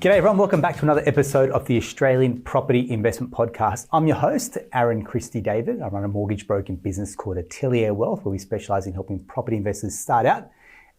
G'day everyone, welcome back to another episode of the Australian Property Investment Podcast. I'm your host, Aaron Christie David. I run a mortgage broking business called Atelier Wealth, where we specialise in helping property investors start out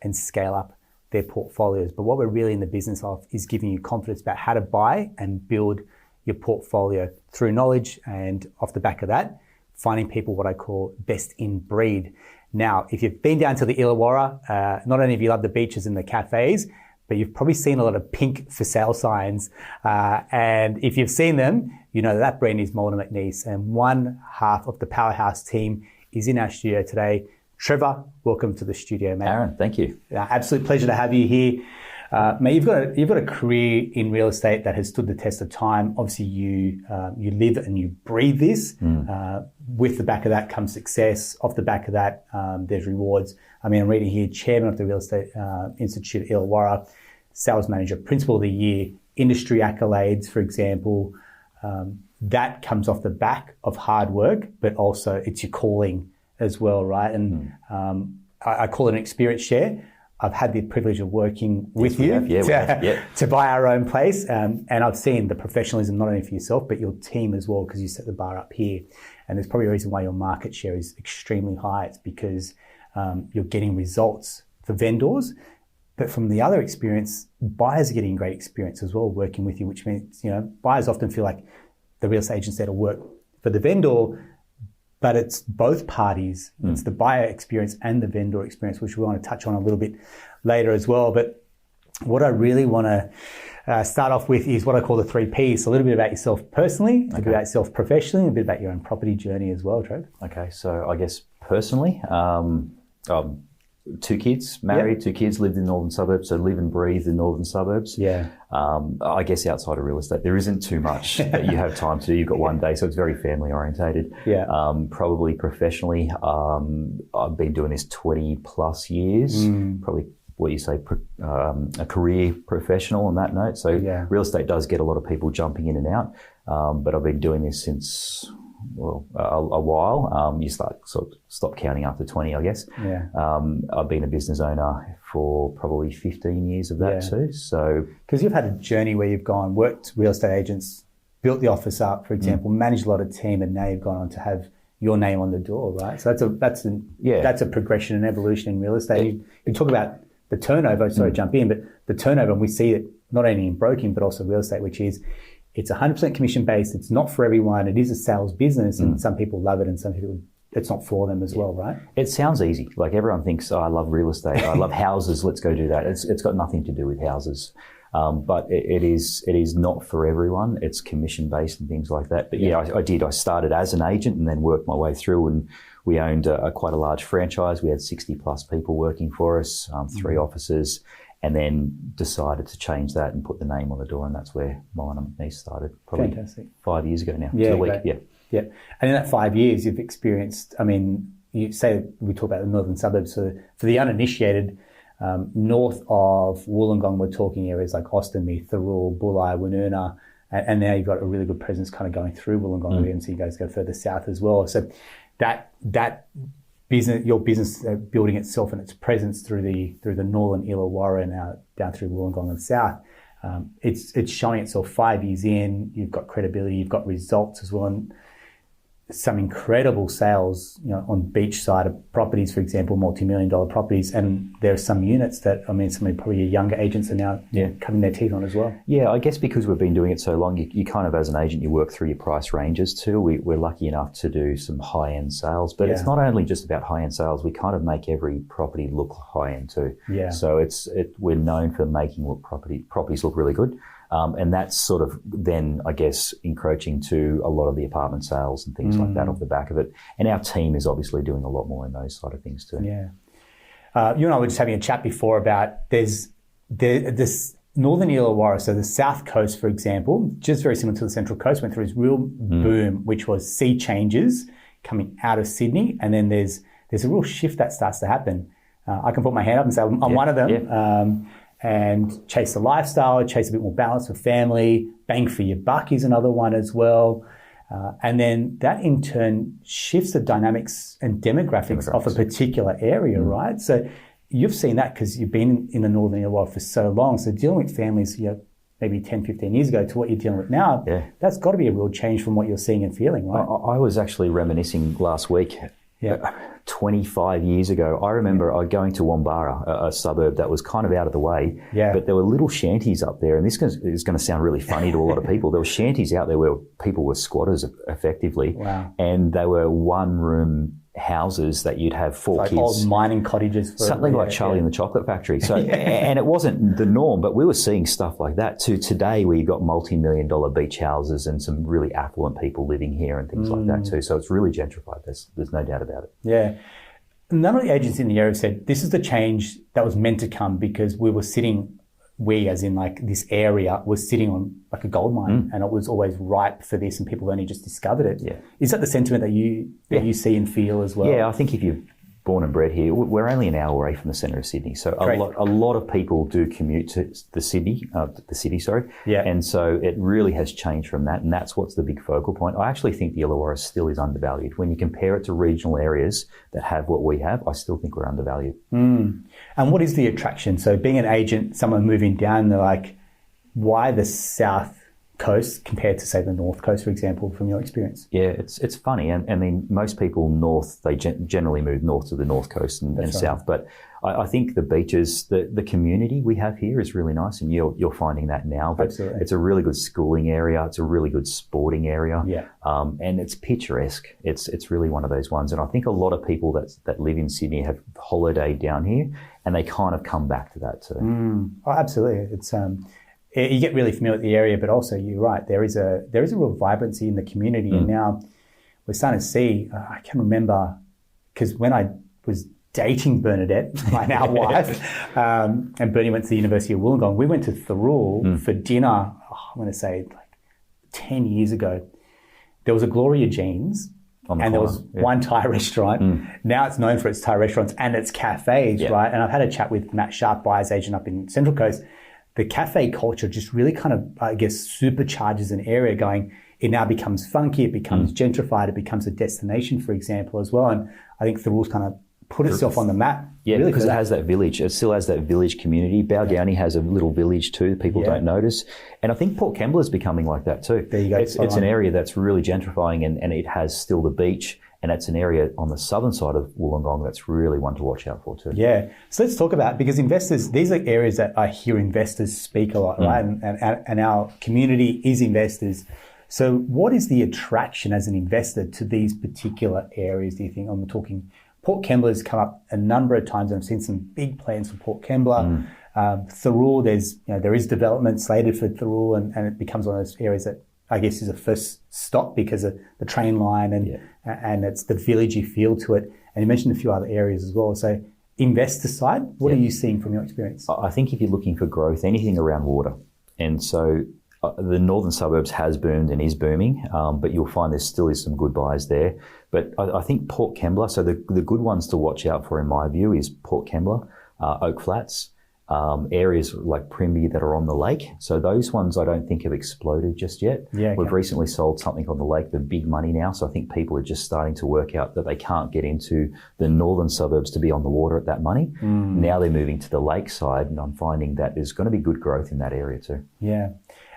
and scale up their portfolios. But what we're really in the business of is giving you confidence about how to buy and build your portfolio through knowledge, and off the back of that, finding people what I call best in breed. Now, if you've been down to the Illawarra, not only have you loved the beaches and the cafes, but you've probably seen a lot of pink for sale signs. And if you've seen them, you know that brand is Molenaar McNeese. And one half of the powerhouse team is in our studio today. Trever, welcome to the studio, mate. Aaron, thank you. Absolute pleasure to have you here. Mate, you've got a career in real estate that has stood the test of time. Obviously, you live and you breathe this. With the back of that comes success. Off the back of that, there's rewards. I mean, I'm reading here, chairman of the Real Estate Institute Illawarra, sales manager, principal of the year, industry accolades, for example. That comes off the back of hard work, but also it's your calling as well, right? And I call it an experience share. I've had the privilege of working with you to buy our own place. And I've seen the professionalism, not only for yourself, but your team as well, because you set the bar up here. And there's probably a reason why your market share is extremely high. It's because you're getting results for vendors. But from the other experience, buyers are getting great experience as well working with you, which means, buyers often feel like the real estate agent's there to work for the vendor, but it's both parties. It's the buyer experience and the vendor experience, which we want to touch on a little bit later as well. But what I really want to start off with is what I call the 3 Ps. A little bit about yourself personally, a bit about yourself professionally, a bit about your own property journey as well, Trev. Okay, so I guess personally, 2 kids, married, 2 kids, lived in northern suburbs, so live and breathe in northern suburbs. Yeah. I guess outside of real estate, there isn't too much that you have time to do. You've got one day, so it's very family orientated. Yeah. Probably professionally, I've been doing this 20 plus years, probably what you say, a career professional on that note. So real estate does get a lot of people jumping in and out, but I've been doing this since a while. You sort of stop counting after 20, I guess. Yeah. I've been a business owner for probably 15 years of that too. So, because you've had a journey where you've gone, worked real estate agents, built the office up, for example, managed a lot of team, and now you've gone on to have your name on the door, right? So that's a progression and evolution in real estate. You talk about the turnover. Sorry, jump in, but the turnover, and we see it not only in broking but also real estate, which is, it's 100% commission based. It's not for everyone. It is a sales business, and some people love it and some people, it's not for them as well, right? It sounds easy. Like everyone thinks, I love real estate. I love houses. Let's go do that. It's got nothing to do with houses. But it is not for everyone. It's commission based and things like that. But I did. I started as an agent and then worked my way through, and we owned quite a large franchise. We had 60 plus people working for us, 3 offices. And then decided to change that and put the name on the door, and that's where Molenaar McNeese started. Probably Fantastic. 5 years ago now. Yeah, great. Yeah. And in that 5 years, you've experienced, I mean, you say we talk about the northern suburbs. So for the uninitiated, north of Wollongong, we're talking areas like Ostomy, Thirroul, Bulli, Woonona, and now you've got a really good presence kind of going through Wollongong, and so you guys go further south as well. So that business, your business building itself and its presence through the northern Illawarra and now down through Wollongong and south, it's showing itself 5 years in. You've got credibility, you've got results as well, and some incredible sales, on beachside of properties, for example, multi-million-dollar properties. And there are some units that, some probably your younger agents are now cutting their teeth on as well. Yeah, I guess because we've been doing it so long, you kind of, as an agent, you work through your price ranges too. We're lucky enough to do some high-end sales, but it's not only just about high-end sales. We kind of make every property look high-end too. Yeah. So we're known for making properties look really good. And that's sort of then, I guess, encroaching to a lot of the apartment sales and things like that off the back of it. And our team is obviously doing a lot more in those side of things too. Yeah. You and I were just having a chat before about this northern Illawarra, so the south coast, for example, just very similar to the central coast, went through this real boom, which was sea changes coming out of Sydney. And then there's a real shift that starts to happen. I can put my hand up and say I'm one of them. Yeah. And chase the lifestyle, chase a bit more balance for family, bang for your buck is another one as well. And then that in turn shifts the dynamics and demographics of a particular area, right? So you've seen that because you've been in the northern Illawarra for so long. So dealing with families, maybe 10, 15 years ago to what you're dealing with now, that's got to be a real change from what you're seeing and feeling, right? I was actually reminiscing last week. 25 years ago, I remember going to Wombara, a suburb that was kind of out of the way, but there were little shanties up there, and this is going to sound really funny to a lot of people. There were shanties out there where people were squatters effectively, and they were one-room houses that you'd have four kids. Old mining cottages. Something like Charlie and the Chocolate Factory. So, and it wasn't the norm, but we were seeing stuff like that too. Today, where you've got multi-million-dollar beach houses and some really affluent people living here and things like that too. So it's really gentrified. There's no doubt about it. Yeah. None of the agents in the area said this is the change that was meant to come because we as in like this area was sitting on like a gold mine and it was always ripe for this and people have only just discovered it. Yeah. Is that the sentiment that you see and feel as well? Yeah, I think if you're born and bred here, we're only an hour away from the centre of Sydney. So a lot of people do commute to the city. Yeah. And so it really has changed from that. And that's what's the big focal point. I actually think the Illawarra still is undervalued. When you compare it to regional areas that have what we have, I still think we're undervalued. And what is the attraction? So being an agent, someone moving down, they're like, why the south coast compared to, say, the north coast, for example, from your experience? Yeah, it's funny. And I mean, most people north, they generally move north to the north coast and south. But I think the beaches, the community we have here is really nice. And you're finding that now. But Absolutely. It's a really good schooling area. It's a really good sporting area. Yeah. And it's picturesque. It's really one of those ones. And I think a lot of people that live in Sydney have holidayed down here and they kind of come back to that too. Oh, absolutely. It's you get really familiar with the area, but also you're right. There is a real vibrancy in the community, and now we're starting to see. I can remember because when I was dating Bernadette, my now wife, and Bernie went to the University of Wollongong. We went to Thirroul for dinner. I'm going to say like 10 years ago. There was a Gloria Jean's. And there was one Thai restaurant. Now it's known for its Thai restaurants and its cafes, right? And I've had a chat with Matt Sharp, buyer's agent up in Central Coast. The cafe culture just really kind of, I guess, supercharges an area going, it now becomes funky, it becomes gentrified, it becomes a destination, for example, as well. And I think Thirroul's kind of put itself on the map. Yeah, really, because it has that village. It still has that village community. Balgownie has a little village too. People don't notice. And I think Port Kembla is becoming like that too. There you go. It's an area that's really gentrifying and it has still the beach. And it's an area on the southern side of Wollongong that's really one to watch out for too. Yeah. So let's talk about, because investors, these are areas that I hear investors speak a lot, right? And our community is investors. So what is the attraction as an investor to these particular areas, do you think? I'm talking Port Kembla has come up a number of times. I've seen some big plans for Port Kembla. Thirroul, there is development slated for Thirroul, and it becomes one of those areas that I guess is a first stop because of the train line and it's the villagey feel to it. And you mentioned a few other areas as well. So investor side, what are you seeing from your experience? I think if you're looking for growth, anything around water. And so the northern suburbs has boomed and is booming, but you'll find there still is some good buys there. But I think Port Kembla, so the good ones to watch out for in my view is Port Kembla, Oak Flats, areas like Primby that are on the lake. So those ones I don't think have exploded just yet. Yeah, We've recently sold something on the lake, the big money now. So I think people are just starting to work out that they can't get into the northern suburbs to be on the water at that money. Now they're moving to the lakeside, and I'm finding that there's going to be good growth in that area too. Yeah.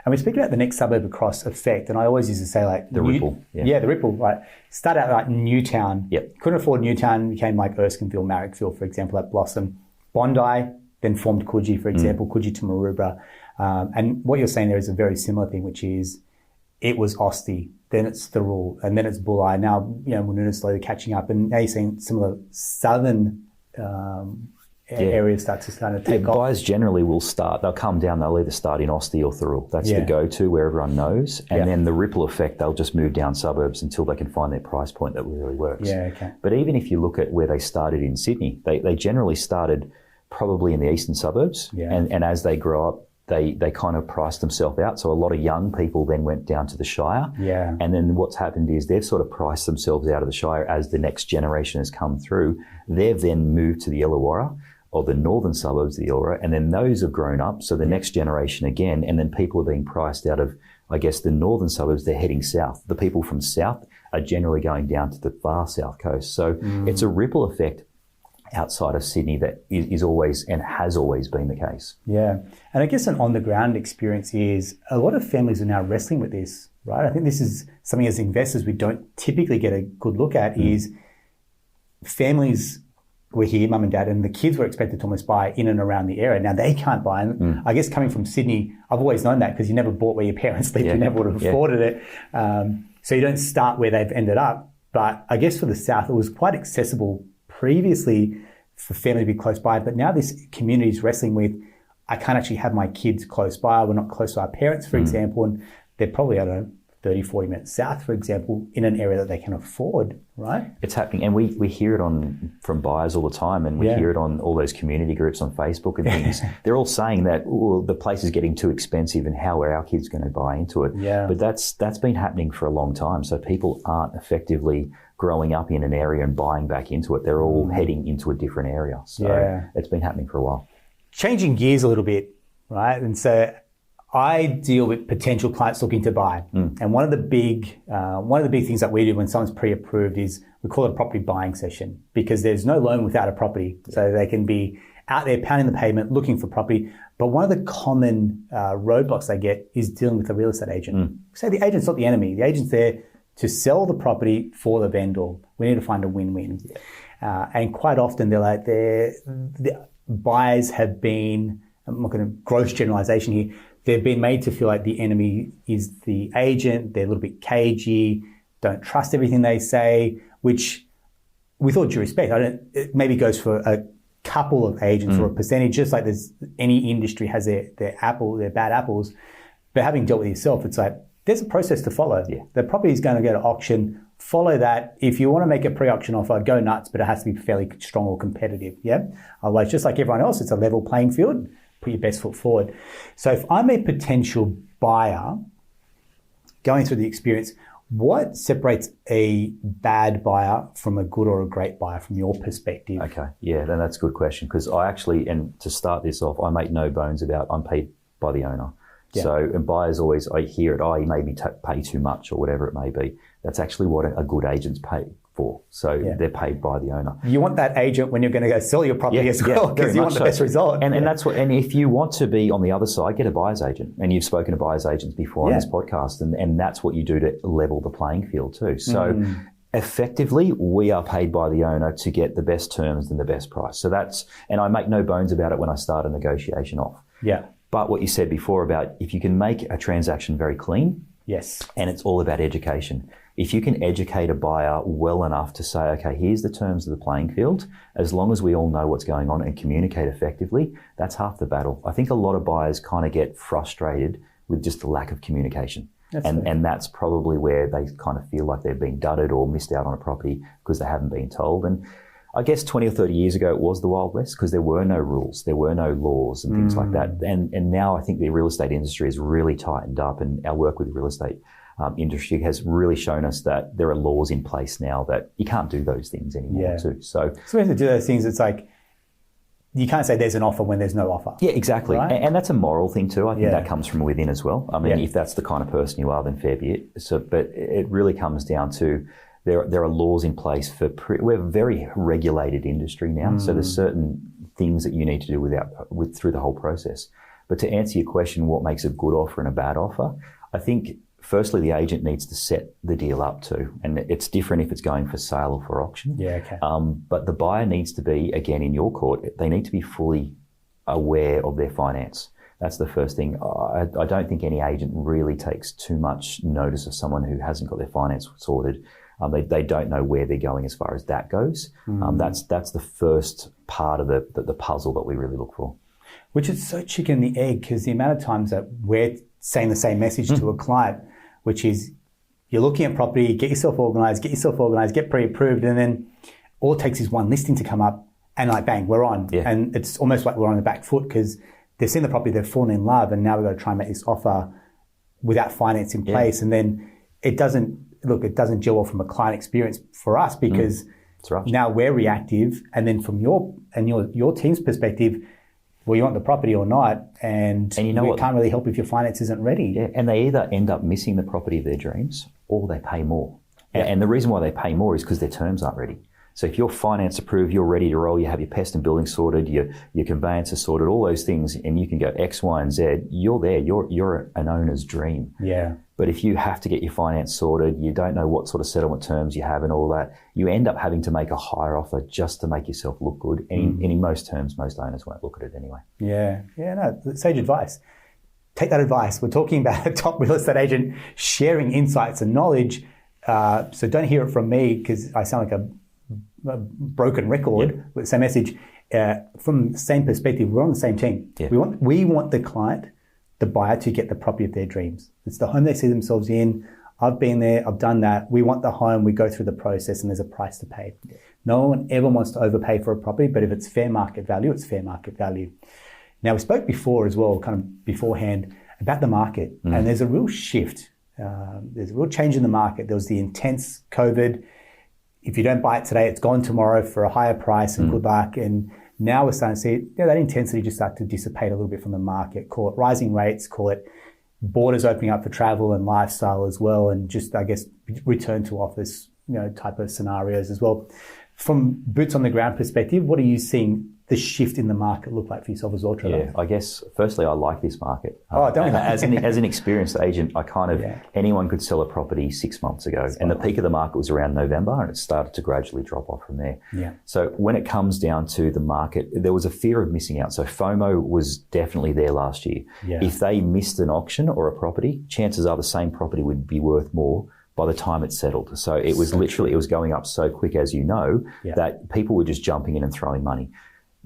And we speak about the next suburb across effect, and I always used to say like... The Ripple. Yeah, the Ripple. Like, start out like Newtown. Yep. Couldn't afford Newtown, became like Erskineville, Marrickville, for example, that blossom. Bondi, then formed Coogee, for example, Coogee to Maroubra. And what you're saying there is a very similar thing, which is it was Osti, then it's Thirroul, and then it's Bulli. Now, Woonoon's slowly catching up, and now you're seeing some of the southern areas start to take off. Buyers generally will start, they'll come down, they'll either start in Osti or Thirroul. That's the go-to where everyone knows. And then the ripple effect, they'll just move down suburbs until they can find their price point that really works. Yeah, okay. But even if you look at where they started in Sydney, they generally started probably in the eastern suburbs. Yeah. And as they grow up, they kind of priced themselves out. So a lot of young people then went down to the Shire. Yeah. And then what's happened is they've sort of priced themselves out of the Shire as the next generation has come through. They've then moved to the Illawarra, or the northern suburbs of the Illawarra, and then those have grown up. So the next generation again, and then people are being priced out of, I guess, the northern suburbs, they're heading south. The people from south are generally going down to the far south coast. So it's a ripple effect. outside of Sydney that is always and has always been the case. Yeah. And I guess an on-the-ground experience is a lot of families are now wrestling with this, right? I think this is something as investors we don't typically get a good look at is families were here, mum and dad, and the kids were expected to almost buy in and around the area. Now they can't buy. And I guess coming from Sydney, I've always known that because you never bought where your parents lived. You never would have afforded it. So you don't start where they've ended up. But I guess for the South, it was quite accessible previously for family to be close by. But now this community is wrestling with, I can't actually have my kids close by. We're not close to our parents, for example. And they're probably, I don't know, 30, 40 minutes south, for example, in an area that they can afford, right? It's happening. And we hear it from buyers all the time, and we hear it on all those community groups on Facebook and things. They're all saying that the place is getting too expensive and how are our kids going to buy into it? Yeah. But that's been happening for a long time. So people aren't effectively growing up in an area and buying back into it. They're all heading into a different area. So it's been happening for a while. Changing gears a little bit, right? And so I deal with potential clients looking to buy. And one of the big things that we do when someone's pre-approved is we call it a property buying session, because there's no loan without a property. So they can be out there pounding the pavement looking for property. But one of the common roadblocks they get is dealing with a real estate agent. So the agent's not the enemy. The agent's there to sell the property for the vendor. We need to find a win-win. And quite often they're like, the buyers have been, I'm not going to gross generalization here, they've been made to feel like the enemy is the agent. They're a little bit cagey, don't trust everything they say, which with all due respect, it maybe goes for a couple of agents or a percentage, just like there's any industry has their bad apples. But having dealt with yourself, it's like, there's a process to follow. The property is going to go to auction. Follow that. If you want to make a pre-auction offer, go nuts, but it has to be fairly strong or competitive. Otherwise, just like everyone else, it's a level playing field. Put your best foot forward. So if I'm a potential buyer going through the experience, what separates a bad buyer from a good or a great buyer from your perspective? Okay. Yeah, then that's a good question, because I actually, and to start this off, I make no bones about I'm paid by the owner. So, and buyers always, I hear it, you maybe pay too much or whatever it may be. That's actually what a good agent's paid for. So they're paid by the owner. You want that agent when you're going to go sell your property as well, because you want the best result. And that's what, and if you want to be on the other side, get a buyer's agent. And you've spoken to buyer's agents before on this podcast, and that's what you do to level the playing field too. So effectively, we are paid by the owner to get the best terms and the best price. So that's, and I make no bones about it when I start a negotiation off. But what you said before about if you can make a transaction very clean, and it's all about education. If you can educate a buyer well enough to say, okay, here's the terms of the playing field, as long as we all know what's going on and communicate effectively, that's half the battle. I think a lot of buyers kind of get frustrated with just the lack of communication. And that's probably where they kind of feel like they've been dudded or missed out on a property because they haven't been told. And I guess 20 or 30 years ago, it was the Wild West because there were no rules, there were no laws and things like that. And now I think the real estate industry has really tightened up, and our work with the real estate industry has really shown us that there are laws in place now that you can't do those things anymore too. So we have to do those things. It's like, you can't say there's an offer when there's no offer. Yeah, exactly. Right? And that's a moral thing too. I think that comes from within as well. I mean, if that's the kind of person you are, then fair be it. So, but it really comes down to there are laws in place for, we're a very regulated industry now. So there's certain things that you need to do through the whole process. But to answer your question, what makes a good offer and a bad offer? I think firstly, the agent needs to set the deal up too. And it's different if it's going for sale or for auction. But the buyer needs to be, again, in your court, they need to be fully aware of their finance. That's the first thing. I don't think any agent really takes too much notice of someone who hasn't got their finance sorted. They don't know where they're going as far as that goes. That's the first part of the puzzle that we really look for. Which is so chicken and the egg, because the amount of times that we're saying the same message to a client, which is you're looking at property, get yourself organized, get pre-approved, and then all it takes is one listing to come up and like, bang, we're on. And it's almost like we're on the back foot because they've seen the property, they've fallen in love, and now we've got to try and make this offer without finance in place. And then it doesn't gel well from a client experience for us because now we're reactive. And then from your team's perspective, well, you want the property or not, and you know can't really help if your finance isn't ready. And they either end up missing the property of their dreams or they pay more. And the reason why they pay more is because their terms aren't ready. So if you're finance approved, you're ready to roll, you have your pest and building sorted, your conveyancer sorted, all those things, and you can go X, Y, and Z, you're there. You're an owner's dream. Yeah. But if you have to get your finance sorted, you don't know what sort of settlement terms you have and all that, you end up having to make a higher offer just to make yourself look good. And in most terms, most owners won't look at it anyway. Yeah. No, sage advice. Take that advice. We're talking about a top real estate agent sharing insights and knowledge. So don't hear it from me because I sound like a broken record with the same message. From the same perspective, we're on the same team. Yeah. We want the client, the buyer, to get the property of their dreams. It's the home they see themselves in. I've been there, I've done that. We want the home, we go through the process, and there's a price to pay. Yeah. No one ever wants to overpay for a property, but if it's fair market value, it's fair market value. Now, we spoke before as well, kind of beforehand, about the market, and there's a real shift. There's a real change in the market. There was the intense COVID. If you don't buy it today, it's gone tomorrow for a higher price and good luck. And now we're starting to see that intensity just start to dissipate a little bit from the market. Call it rising rates, call it borders opening up for travel and lifestyle as well, and just, I guess, return to office, type of scenarios as well. From boots on the ground perspective, what are you seeing the shift in the market look like for yourself as well, Trevor? Yeah, I guess, firstly, I like this market. Don't we? As an experienced agent, I anyone could sell a property 6 months ago. And the peak of the market was around November, and it started to gradually drop off from there. Yeah. So when it comes down to the market, there was a fear of missing out. So FOMO was definitely there last year. Yeah. If they missed an auction or a property, chances are the same property would be worth more by the time it settled. So it was it was going up so quick, as you know, that people were just jumping in and throwing money.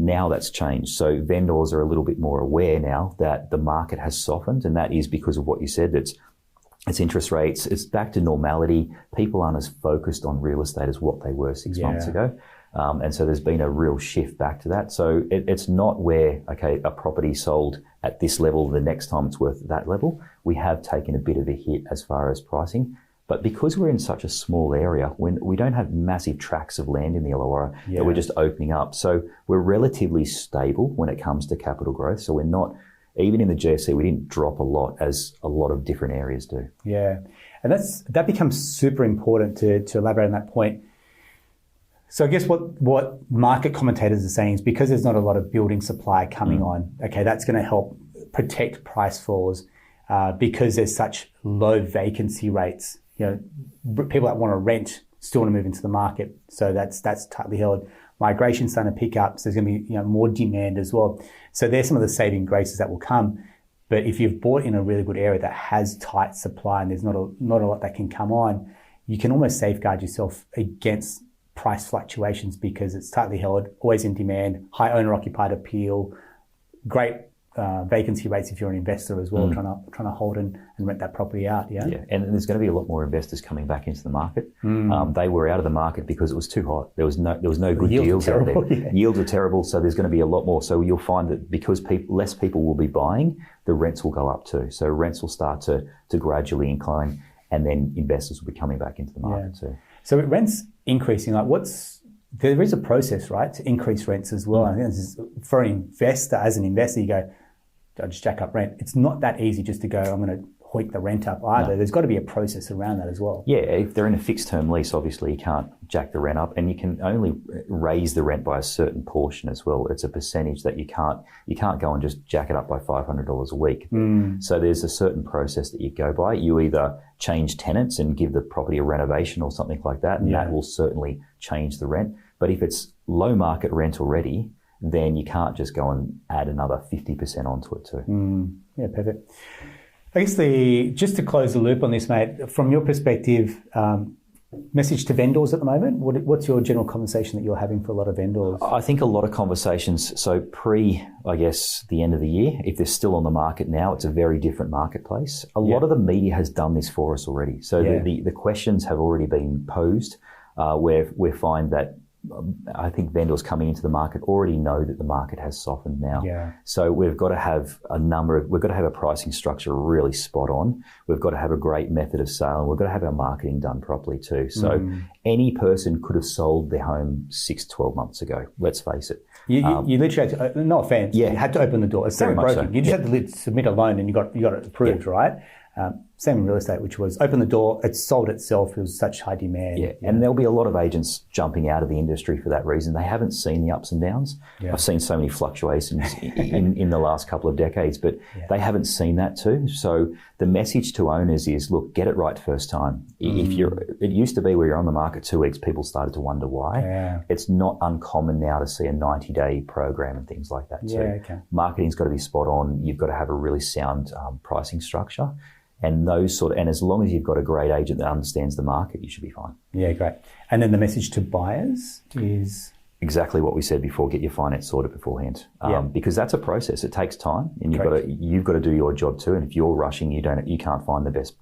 Now that's changed. So vendors are a little bit more aware now that the market has softened, and that is because of what you said. It's interest rates. It's back to normality. People aren't as focused on real estate as what they were 6 months ago. And so there's been a real shift back to that. So it's not where, a property sold at this level, the next time it's worth that level. We have taken a bit of a hit as far as pricing. But because we're in such a small area, when we don't have massive tracts of land in the Illawarra that we're just opening up. So we're relatively stable when it comes to capital growth. So we're not, even in the GFC, we didn't drop a lot as a lot of different areas do. Yeah. And that becomes super important to elaborate on that point. So I guess what market commentators are saying is because there's not a lot of building supply coming on, that's going to help protect price falls because there's such low vacancy rates. People that want to rent still want to move into the market. So that's tightly held. Migration's starting to pick up. So there's going to be more demand as well. So there's some of the saving graces that will come. But if you've bought in a really good area that has tight supply and there's not a lot that can come on, you can almost safeguard yourself against price fluctuations because it's tightly held, always in demand, high owner-occupied appeal, great vacancy rates if you're an investor as well, trying to hold and rent that property out. Yeah, and there's going to be a lot more investors coming back into the market. They were out of the market because it was too hot. There was no good deals out there. Yeah. Yields are terrible, so there's going to be a lot more. So you'll find that because less people will be buying, the rents will go up too. So rents will start to gradually incline, and then investors will be coming back into the market too. So rents increasing, there is a process, right, to increase rents as well. I think this is, for an investor, as an investor, you go, I just jack up rent. It's not that easy just to go, I'm going to hoik the rent up either. No. There's got to be a process around that as well. Yeah, if they're in a fixed term lease, obviously you can't jack the rent up, and you can only raise the rent by a certain portion as well. It's a percentage that you can't go and just jack it up by $500 a week. So there's a certain process that you go by. You either change tenants and give the property a renovation or something like that, and that will certainly change the rent. But if it's low market rent already, then you can't just go and add another 50% onto it too. Yeah, perfect. I guess just to close the loop on this, mate, from your perspective, message to vendors at the moment, what's your general conversation that you're having for a lot of vendors? I think a lot of conversations, so I guess, the end of the year, if they're still on the market now, it's a very different marketplace. A lot of the media has done this for us already. So the questions have already been posed where we find that I think vendors coming into the market already know that the market has softened now. Yeah. So we've got to have a pricing structure really spot on. We've got to have a great method of sale, and we've got to have our marketing done properly too. So any person could have sold their home 6-12 months ago. Let's face it. You literally had to, no offense, you had to open the door. It's very broken. So. You just had to submit a loan and you got it approved, right? Same in real estate, which was open the door, it sold itself, it was such high demand. Yeah, and there'll be a lot of agents jumping out of the industry for that reason. They haven't seen the ups and downs. Yeah. I've seen so many fluctuations in the last couple of decades, but they haven't seen that too. So the message to owners is, look, get it right first time. It used to be where you're on the market 2 weeks, people started to wonder why. Yeah. It's not uncommon now to see a 90-day program and things like that too. Yeah, marketing's got to be spot on. You've got to have a really sound pricing structure. And and as long as you've got a great agent that understands the market, you should be fine. Yeah, great. And then the message to buyers is? Exactly what we said before, get your finance sorted beforehand. Because that's a process. It takes time and you've got to do your job too. And if you're rushing, you can't find the best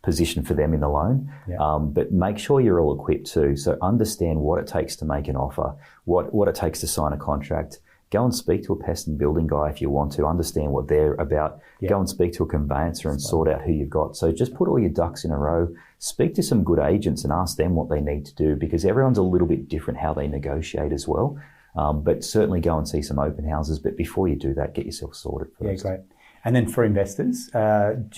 position for them in the loan. Yeah. But make sure you're all equipped too. So understand what it takes to make an offer, what it takes to sign a contract. Go and speak to a pest and building guy if you want to, understand what they're about. Yeah. Go and speak to a conveyancer and sort out who you've got. So just put all your ducks in a row. Speak to some good agents and ask them what they need to do, because everyone's a little bit different how they negotiate as well. But certainly go and see some open houses. But before you do that, get yourself sorted first. Yeah, great. And then for investors, would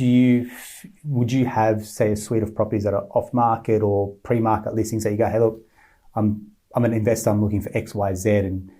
you have, say, a suite of properties that are off market or pre-market listings that you go, hey, look, I'm an investor, I'm looking for X, Y, Z, and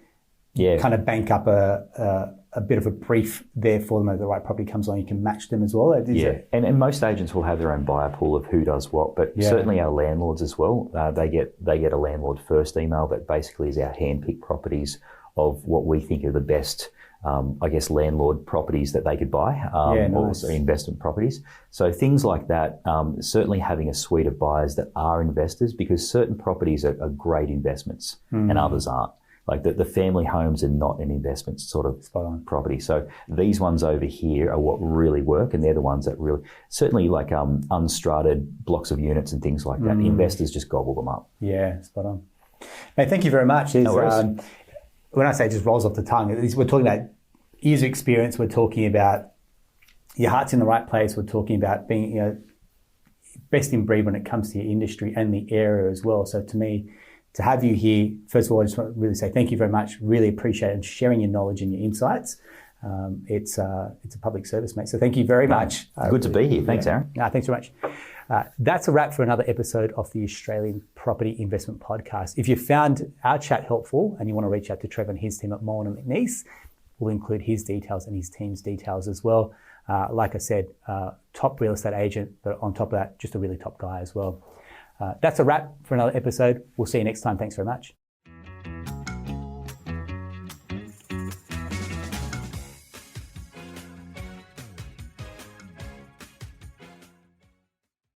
kind of bank up a bit of a brief there for them. If the right property comes on, you can match them as well. And most agents will have their own buyer pool of who does what, but certainly our landlords as well. They get a landlord first email that basically is our hand-picked properties of what we think are the best, landlord properties that they could buy, also investment properties. So things like that, certainly having a suite of buyers that are investors, because certain properties are great investments and others aren't. Like the family homes are not an investment sort of property. So these ones over here are what really work, and they're the ones that really, certainly like unstrutted blocks of units and things like that. Investors just gobble them up. Yeah, spot on. Mate, thank you very much. No worries. When I say it just rolls off the tongue, we're talking about years of experience. We're talking about your heart's in the right place. We're talking about being best in breed when it comes to your industry and the area as well. So to me, to have you here, first of all, I just want to really say thank you very much. Really appreciate it, and sharing your knowledge and your insights. It's a public service, mate. So thank you very much. Good to be here. Thanks, Aaron. Thanks very much. That's a wrap for another episode of the Australian Property Investment Podcast. If you found our chat helpful and you want to reach out to Trever and his team at Molenaar McNeese, we'll include his details and his team's details as well. Like I said, top real estate agent, but on top of that, just a really top guy as well. That's a wrap for another episode. We'll see you next time. Thanks very much.